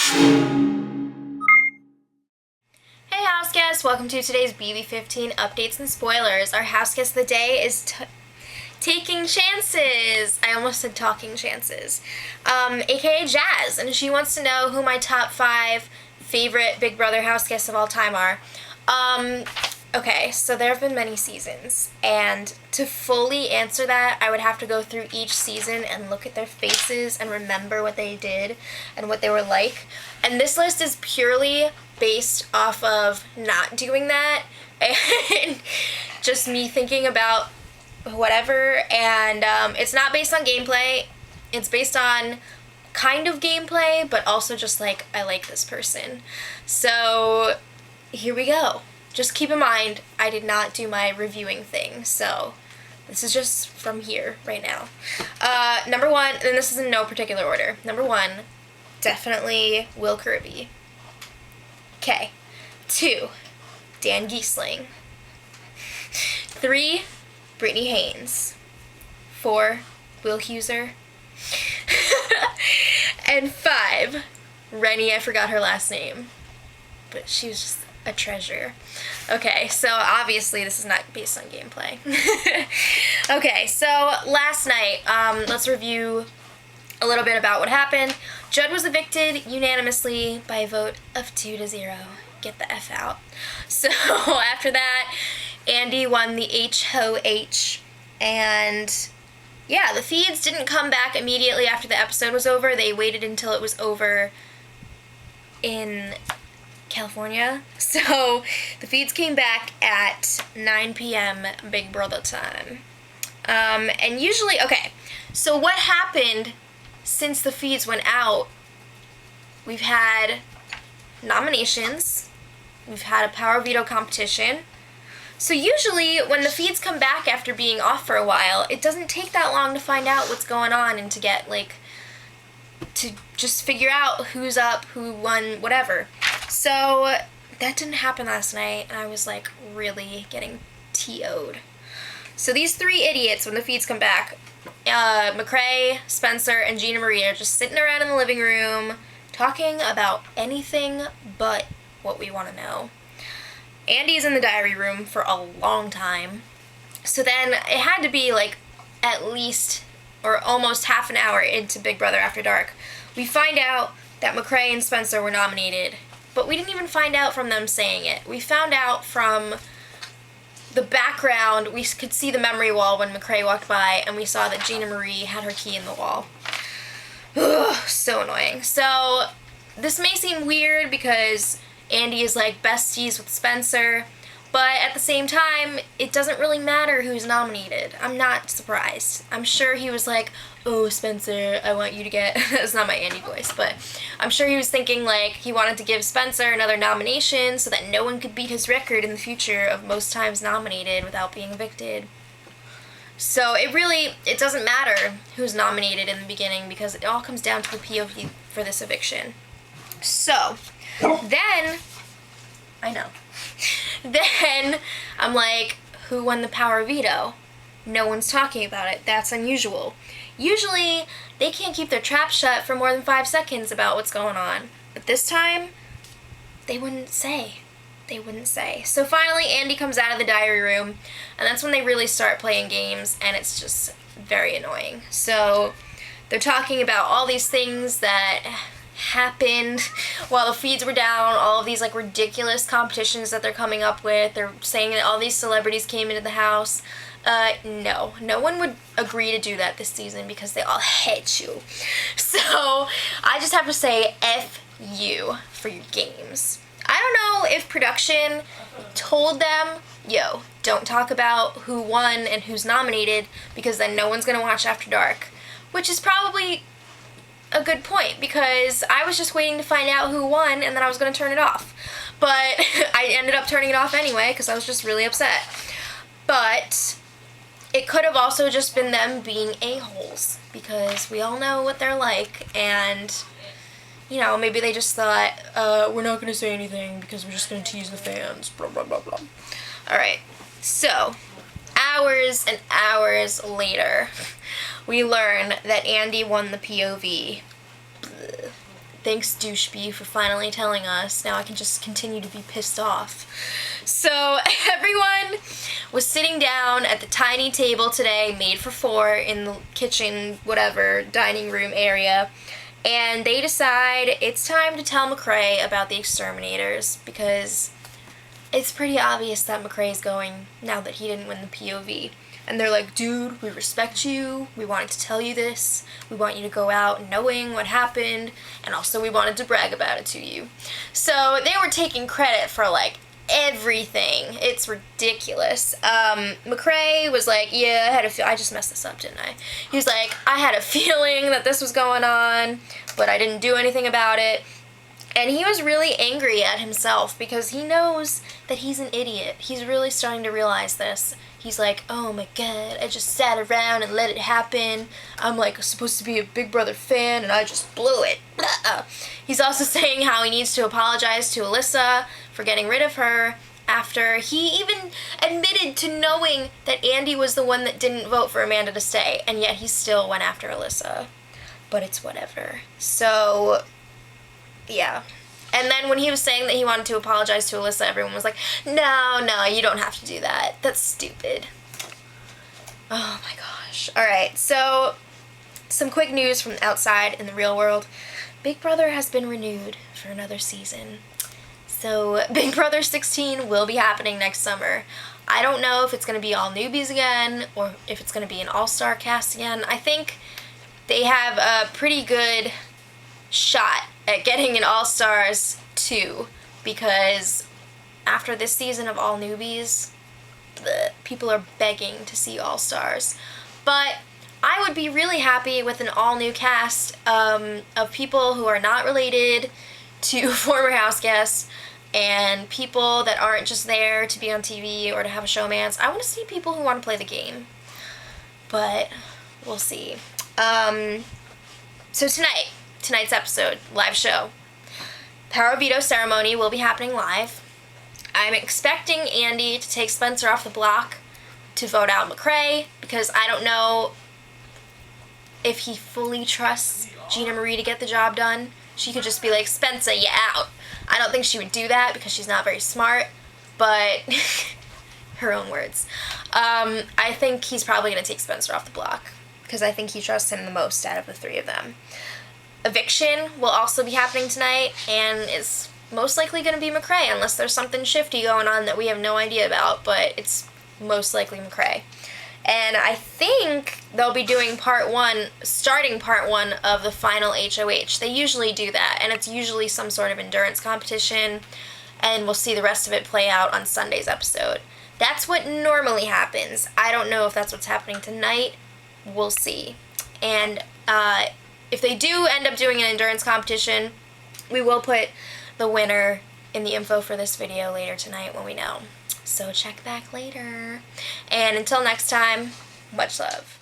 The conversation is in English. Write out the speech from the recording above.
Hey house guests, welcome to today's BB15 updates and spoilers. Our house guest of the day is taking chances. I almost said talking chances. AKA Jazz, and she wants to know who my top 5 favorite Big Brother house guests of all time are. Okay, so there have been many seasons, and to fully answer that, I would have to go through each season and look at their faces and remember what they did and what they were like. And this list is purely based off of not doing that and just me thinking about whatever, and it's not based on gameplay. It's based on kind of gameplay, but also just like, I like this person. So here we go. Just keep in mind, I did not do my reviewing thing, so this is just from here right now. Number 1, and this is in no particular order. Number 1, definitely Will Kirby. Okay. 2, Dan Giesling. 3, Brittany Haynes. 4, Will Huser. And 5, Rennie, I forgot her last name, but she was just a treasure. Okay, so obviously this is not based on gameplay. Okay, so last night, let's review a little bit about what happened. Judd was evicted unanimously by a vote of 2-0. Get the F out. So after that, Andy won the HOH, and yeah, the feeds didn't come back immediately after the episode was over. They waited until it was over in California. So the feeds came back at 9 p.m. Big Brother time. And usually, okay, so what happened since the feeds went out? We've had nominations. We've had a power veto competition. So usually when the feeds come back after being off for a while, it doesn't take that long to find out what's going on and to get, like, to just figure out who's up, who won, whatever. So that didn't happen last night, and I was, like, really getting TO'd. So these 3 idiots, when the feeds come back, McCrae, Spencer, and GinaMarie are just sitting around in the living room talking about anything but what we want to know. Andy's in the diary room for a long time. So then it had to be like at least or almost half an hour into Big Brother After Dark. We find out that McCrae and Spencer were nominated, but we didn't even find out from them saying it. We found out from the background. We could see the memory wall when McCrae walked by, and we saw that GinaMarie had her key in the wall. Ugh, so annoying. So this may seem weird because Andy is like besties with Spencer, but at the same time, it doesn't really matter who's nominated. I'm not surprised. I'm sure he was like, oh, Spencer, I want you to get, it's not my Andy voice, but I'm sure he was thinking like he wanted to give Spencer another nomination so that no one could beat his record in the future of most times nominated without being evicted. So it doesn't matter who's nominated in the beginning because it all comes down to the POV for this eviction. So then, then I'm like, who won the power veto? No one's talking about it. That's unusual. Usually, they can't keep their trap shut for more than 5 seconds about what's going on. But this time, they wouldn't say. So finally, Andy comes out of the diary room, and that's when they really start playing games, and it's just very annoying. So they're talking about all these things that happened while the feeds were down, all of these like ridiculous competitions that they're coming up with. They're saying that all these celebrities came into the house. No one would agree to do that this season because they all hate you. So I just have to say F you for your games. I don't know if production told them, yo, don't talk about who won and who's nominated because then no one's gonna watch After Dark, which is probably a good point because I was just waiting to find out who won and then I was going to turn it off. But I ended up turning it off anyway because I was just really upset. But it could have also just been them being a-holes because we all know what they're like, and you know, maybe they just thought, we're not going to say anything because we're just going to tease the fans, blah, blah, blah, blah. Alright, so hours and hours later, we learn that Andy won the POV. thanks, douchebag, for finally telling us. Now I can just continue to be pissed off. So everyone was sitting down at the tiny table today, made for 4, in the kitchen, whatever, dining room area, and they decide it's time to tell McCrae about the exterminators, because it's pretty obvious that McCrae's going now that he didn't win the POV. And they're like, dude, we respect you, we wanted to tell you this, we want you to go out knowing what happened, and also we wanted to brag about it to you. So they were taking credit for, like, everything. It's ridiculous. McCrae was like, yeah, I just messed this up, didn't I? He was like, I had a feeling that this was going on, but I didn't do anything about it. And he was really angry at himself because he knows that he's an idiot. He's really starting to realize this. He's like, oh my god, I just sat around and let it happen. I'm like supposed to be a Big Brother fan and I just blew it. He's also saying how he needs to apologize to Alyssa for getting rid of her after he even admitted to knowing that Andy was the one that didn't vote for Amanda to stay, and yet he still went after Alyssa. But it's whatever. So, yeah. And then when he was saying that he wanted to apologize to Alyssa, everyone was like, no, you don't have to do that. That's stupid. Oh my gosh. Alright, so some quick news from outside in the real world. Big Brother has been renewed for another season. So Big Brother 16 will be happening next summer. I don't know if it's going to be all newbies again or if it's going to be an all-star cast again. I think they have a pretty good shot at getting an All-Stars 2, because after this season of all newbies, people are begging to see All-Stars. But I would be really happy with an all-new cast of people who are not related to former house guests and people that aren't just there to be on TV or to have a showmance. I want to see people who want to play the game, but we'll see. So tonight's episode, live show, Power Veto Ceremony will be happening live. I'm expecting Andy to take Spencer off the block to vote out McCrae, because I don't know if he fully trusts GinaMarie to get the job done. She could just be like, Spencer, you out. I don't think she would do that because she's not very smart, but her own words. I think he's probably going to take Spencer off the block because I think he trusts him the most out of the 3 of them. Eviction will also be happening tonight, and it's most likely going to be McCrae, unless there's something shifty going on that we have no idea about, but it's most likely McCrae. And I think they'll be doing starting part 1 of the final HOH. They usually do that, and it's usually some sort of endurance competition, and we'll see the rest of it play out on Sunday's episode. That's what normally happens. I don't know if that's what's happening tonight. We'll see. And if they do end up doing an endurance competition, we will put the winner in the info for this video later tonight when we know. So check back later. And until next time, much love.